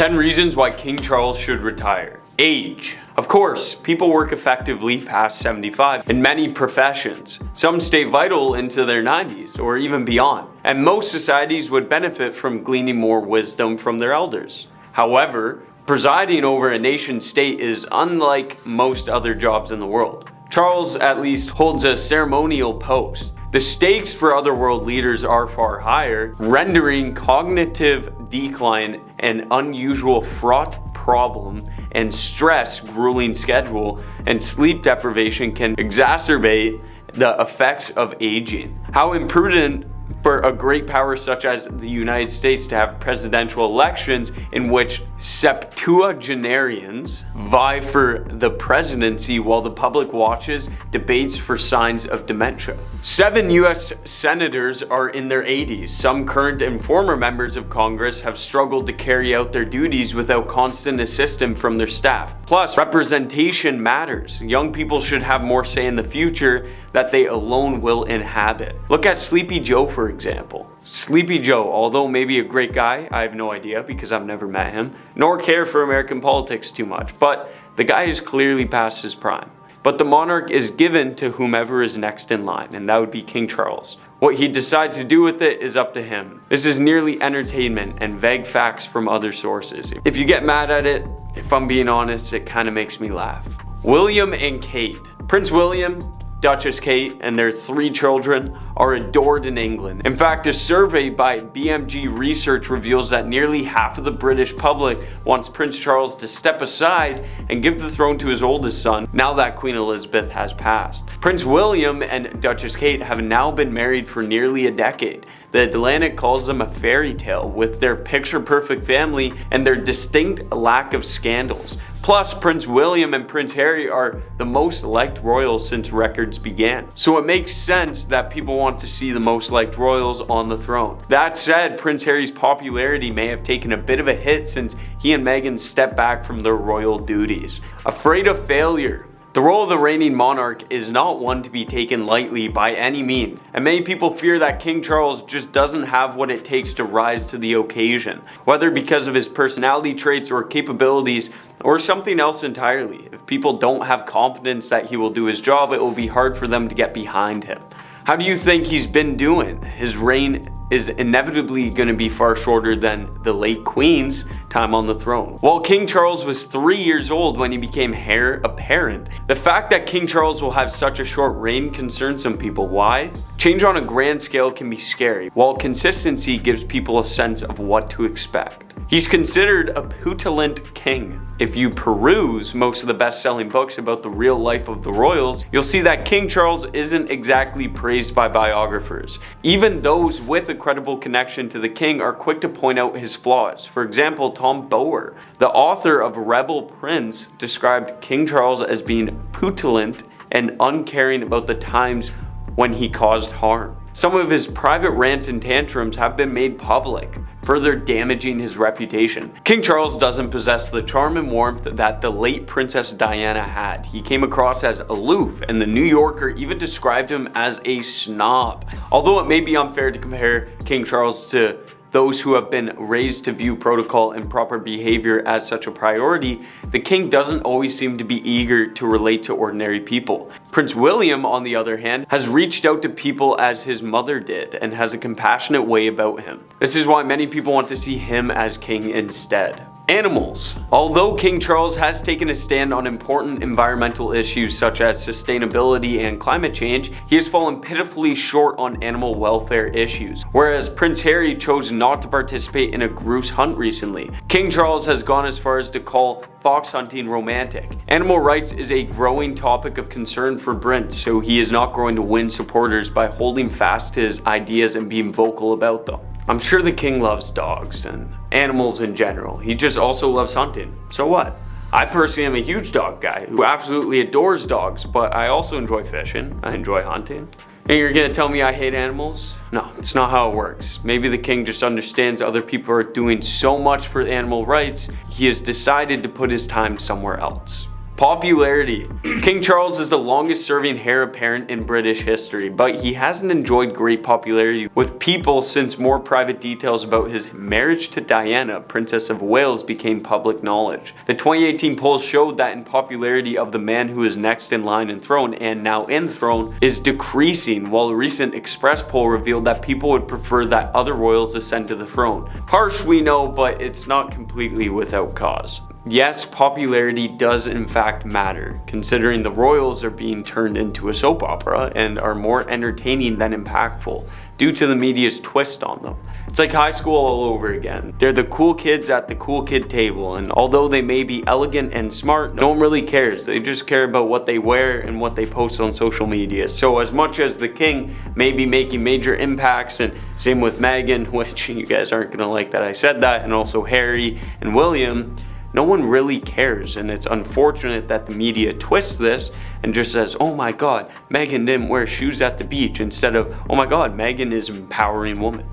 10 reasons why King Charles should retire. Age. Of course, people work effectively past 75 in many professions. Some stay vital into their 90s or even beyond, and most societies would benefit from gleaning more wisdom from their elders. However, presiding over a nation state is unlike most other jobs in the world. Charles at least holds a ceremonial post. The stakes for other world leaders are far higher, rendering cognitive decline an unusual fraught problem, and stress, grueling schedule, and sleep deprivation can exacerbate the effects of aging. How imprudent for a great power such as the United States to have presidential elections in which septuagenarians vie for the presidency while the public watches debates for signs of dementia. 7 US senators are in their 80s. Some current and former members of Congress have struggled to carry out their duties without constant assistance from their staff. Plus, representation matters. Young people should have more say in the future that they alone will inhabit. Look at Sleepy Joe, for example. Sleepy Joe, although maybe a great guy, I have no idea because I've never met him, nor care for American politics too much, but the guy is clearly past his prime. But the monarch is given to whomever is next in line, and that would be King Charles. What he decides to do with it is up to him. This is nearly entertainment and vague facts from other sources. If you get mad at it, if I'm being honest, it kind of makes me laugh. William and Kate. Prince William, Duchess Kate, and their 3 children are adored in England. In fact, a survey by BMG Research reveals that nearly half of the British public wants Prince Charles to step aside and give the throne to his oldest son, now that Queen Elizabeth has passed. Prince William and Duchess Kate have now been married for nearly a decade. The Atlantic calls them a fairy tale with their picture-perfect family and their distinct lack of scandals. Plus, Prince William and Prince Harry are the most liked royals since records began. So it makes sense that people want to see the most liked royals on the throne. That said, Prince Harry's popularity may have taken a bit of a hit since he and Meghan stepped back from their royal duties. Afraid of failure. The role of the reigning monarch is not one to be taken lightly by any means, and many people fear that King Charles just doesn't have what it takes to rise to the occasion, whether because of his personality traits or capabilities, or something else entirely. If people don't have confidence that he will do his job, it will be hard for them to get behind him. How do you think he's been doing? His reign is inevitably going to be far shorter than the late Queen's time on the throne. While King Charles was 3 years old when he became heir apparent, the fact that King Charles will have such a short reign concerns some people. Why? Change on a grand scale can be scary, while consistency gives people a sense of what to expect. He's considered a putalent king. If you peruse most of the best-selling books about the real life of the royals, you'll see that King Charles isn't exactly praised by biographers. Even those with a credible connection to the king are quick to point out his flaws. For example, Tom Bower, the author of Rebel Prince, described King Charles as being putalent and uncaring about the times when he caused harm. Some of his private rants and tantrums have been made public, further damaging his reputation. King Charles doesn't possess the charm and warmth that the late Princess Diana had. He came across as aloof, and the New Yorker even described him as a snob. Although it may be unfair to compare King Charles to those who have been raised to view protocol and proper behavior as such a priority, the king doesn't always seem to be eager to relate to ordinary people. Prince William, on the other hand, has reached out to people as his mother did and has a compassionate way about him. This is why many people want to see him as king instead. Animals. Although King Charles has taken a stand on important environmental issues such as sustainability and climate change, he has fallen pitifully short on animal welfare issues. Whereas Prince Harry chose not to participate in a grouse hunt recently, King Charles has gone as far as to call fox hunting romantic. Animal rights is a growing topic of concern for Brent, so he is not going to win supporters by holding fast to his ideas and being vocal about them. I'm sure the king loves dogs and animals in general. He just also loves hunting. So what? I personally am a huge dog guy who absolutely adores dogs, but I also enjoy fishing. I enjoy hunting. And you're gonna tell me I hate animals? No, it's not how it works. Maybe the king just understands other people are doing so much for animal rights, he has decided to put his time somewhere else. Popularity. King Charles is the longest serving heir apparent in British history, but he hasn't enjoyed great popularity with people since more private details about his marriage to Diana, Princess of Wales, became public knowledge. The 2018 polls showed that in popularity of the man who is next in line in throne and now enthroned is decreasing, while a recent Express poll revealed that people would prefer that other royals ascend to the throne. Harsh, we know, but it's not completely without cause. Yes, popularity does in fact matter, considering the royals are being turned into a soap opera and are more entertaining than impactful due to the media's twist on them. It's like high school all over again. They're the cool kids at the cool kid table, and although they may be elegant and smart, no one really cares. They just care about what they wear and what they post on social media. So as much as the king may be making major impacts, and same with Meghan, which you guys aren't gonna like that I said that, and also Harry and William, no one really cares, and it's unfortunate that the media twists this and just says, oh my god, Meghan didn't wear shoes at the beach, instead of, oh my god, Meghan is an empowering woman.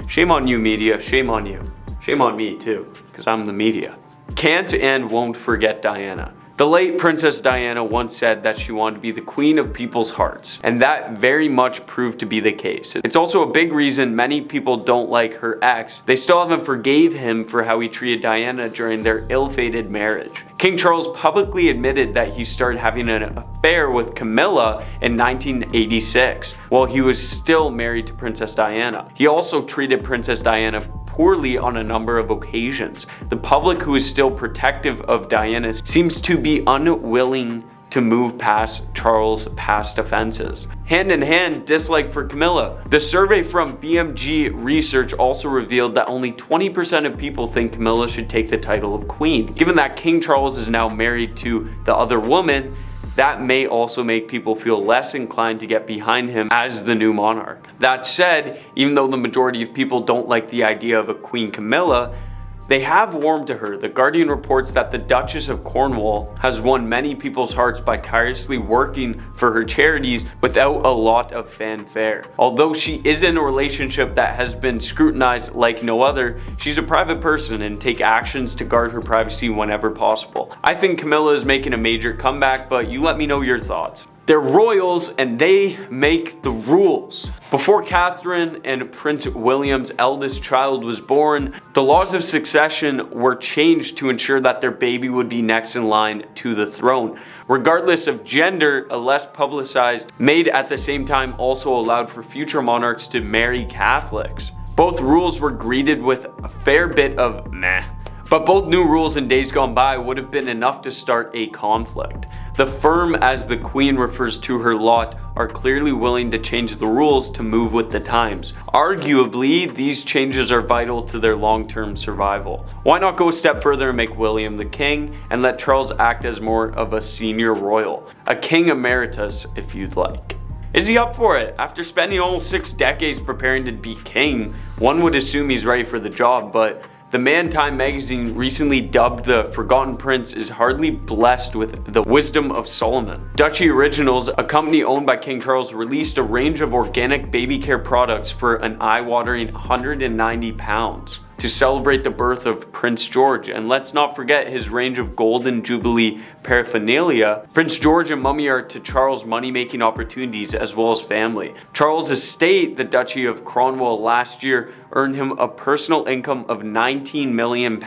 Shame on you, media, shame on you. Shame on me too, because I'm the media. Can't and won't forget Diana. The late Princess Diana once said that she wanted to be the queen of people's hearts, and that very much proved to be the case. It's also a big reason many people don't like her ex. They still haven't forgave him for how he treated Diana during their ill-fated marriage. King Charles publicly admitted that he started having an affair with Camilla in 1986, while he was still married to Princess Diana. He also treated Princess Diana poorly on a number of occasions. The public, who is still protective of Diana, seems to be unwilling to move past Charles' past offenses. Hand in hand, dislike for Camilla. The survey from BMG Research also revealed that only 20% of people think Camilla should take the title of queen. Given that King Charles is now married to the other woman, that may also make people feel less inclined to get behind him as the new monarch. That said, even though the majority of people don't like the idea of a Queen Camilla, they have warmed to her. The Guardian reports that the Duchess of Cornwall has won many people's hearts by tirelessly working for her charities without a lot of fanfare. Although she is in a relationship that has been scrutinized like no other, she's a private person and take actions to guard her privacy whenever possible. I think Camilla is making a major comeback, but you let me know your thoughts. They're royals and they make the rules. Before Catherine and Prince William's eldest child was born, the laws of succession were changed to ensure that their baby would be next in line to the throne. Regardless of gender, a less publicized maid at the same time also allowed for future monarchs to marry Catholics. Both rules were greeted with a fair bit of meh. But both new rules in days gone by would have been enough to start a conflict. The firm, as the Queen refers to her lot, are clearly willing to change the rules to move with the times. Arguably, these changes are vital to their long-term survival. Why not go a step further and make William the king and let Charles act as more of a senior royal? A king emeritus, if you'd like. Is he up for it? After spending almost 6 decades preparing to be king, one would assume he's ready for the job, but the man Time magazine recently dubbed the Forgotten Prince is hardly blessed with the wisdom of Solomon. Duchy Originals, a company owned by King Charles, released a range of organic baby care products for an eye-watering £190 to celebrate the birth of Prince George. And let's not forget his range of Golden Jubilee paraphernalia. Prince George and Mummy are to Charles money-making opportunities as well as family. Charles' estate, the Duchy of Cornwall, last year earned him a personal income of £19 million.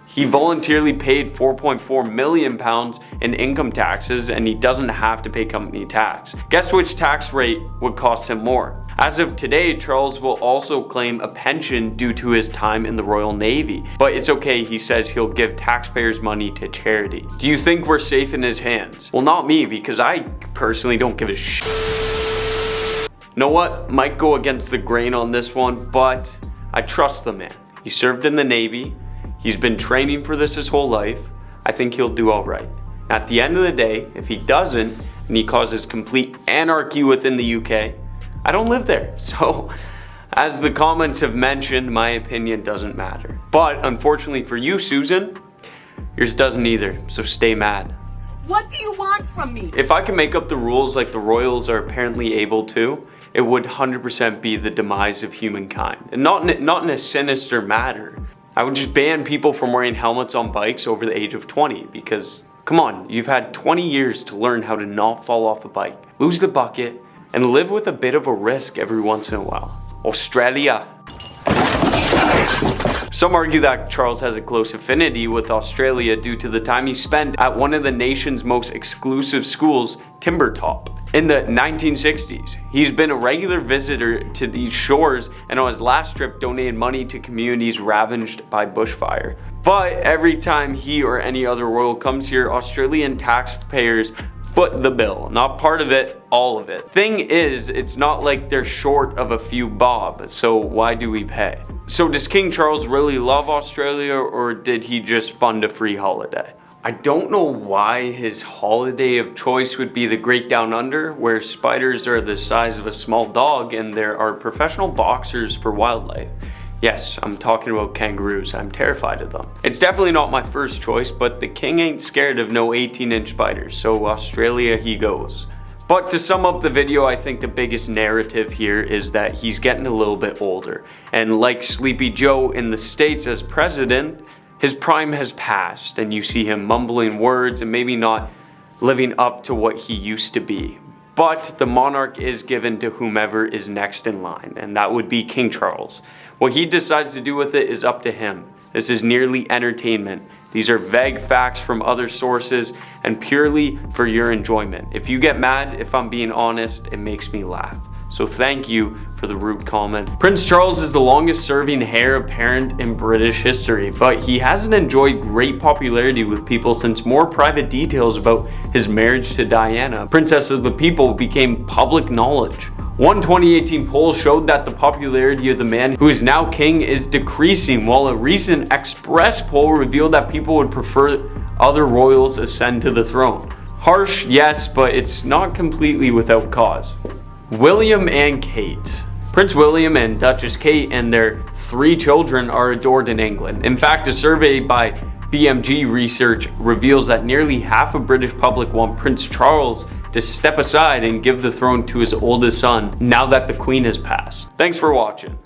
He voluntarily paid £4.4 million in income taxes, and he doesn't have to pay company tax. Guess which tax rate would cost him more? As of today, Charles will also claim a pension due to his time in the Royal Navy. But it's okay, he says he'll give taxpayers' money to charity. Do you think we're safe in his hands? Well, not me, because I personally don't give a shit. Know what? Might go against the grain on this one, but I trust the man. He served in the Navy. He's been training for this his whole life. I think he'll do all right. At the end of the day, if he doesn't, and he causes complete anarchy within the UK, I don't live there. So, as the comments have mentioned, my opinion doesn't matter. But unfortunately for you, Susan, yours doesn't either, so stay mad. What do you want from me? If I could make up the rules like the royals are apparently able to, it would 100% be the demise of humankind. And not in a sinister matter. I would just ban people from wearing helmets on bikes over the age of 20 because Come on, you've had 20 years to learn how to not fall off a bike, lose the bucket, and live with a bit of a risk every once in a while. Australia. Some argue that Charles has a close affinity with Australia due to the time he spent at one of the nation's most exclusive schools, Timbertop. In the 1960s, he's been a regular visitor to these shores and on his last trip donated money to communities ravaged by bushfire. But every time he or any other royal comes here, Australian taxpayers foot the bill. Not part of it, all of it. Thing is, it's not like they're short of a few bob, so why do we pay? So does King Charles really love Australia, or did he just fund a free holiday? I don't know why his holiday of choice would be the Great Down Under, where spiders are the size of a small dog and there are professional boxers for wildlife. Yes, I'm talking about kangaroos. I'm terrified of them. It's definitely not my first choice, but the king ain't scared of no 18-inch spiders, so Australia he goes. But to sum up the video, I think the biggest narrative here is that he's getting a little bit older. And like Sleepy Joe in the States as president, his prime has passed and you see him mumbling words and maybe not living up to what he used to be. But the monarch is given to whomever is next in line, and that would be King Charles. What he decides to do with it is up to him. This is merely entertainment. These are vague facts from other sources and purely for your enjoyment. If you get mad, if I'm being honest, it makes me laugh. So thank you for the rude comment. Prince Charles is the longest serving heir apparent in British history, but he hasn't enjoyed great popularity with people since more private details about his marriage to Diana, Princess of the People, became public knowledge. One 2018 poll showed that the popularity of the man who is now king is decreasing, while a recent Express poll revealed that people would prefer other royals ascend to the throne. Harsh, yes, but it's not completely without cause. William and Kate. Prince William and Duchess Kate and their 3 children are adored in England. In fact, a survey by BMG Research reveals that nearly half of British public want Prince Charles to step aside and give the throne to his oldest son now that the Queen has passed. Thanks for watching.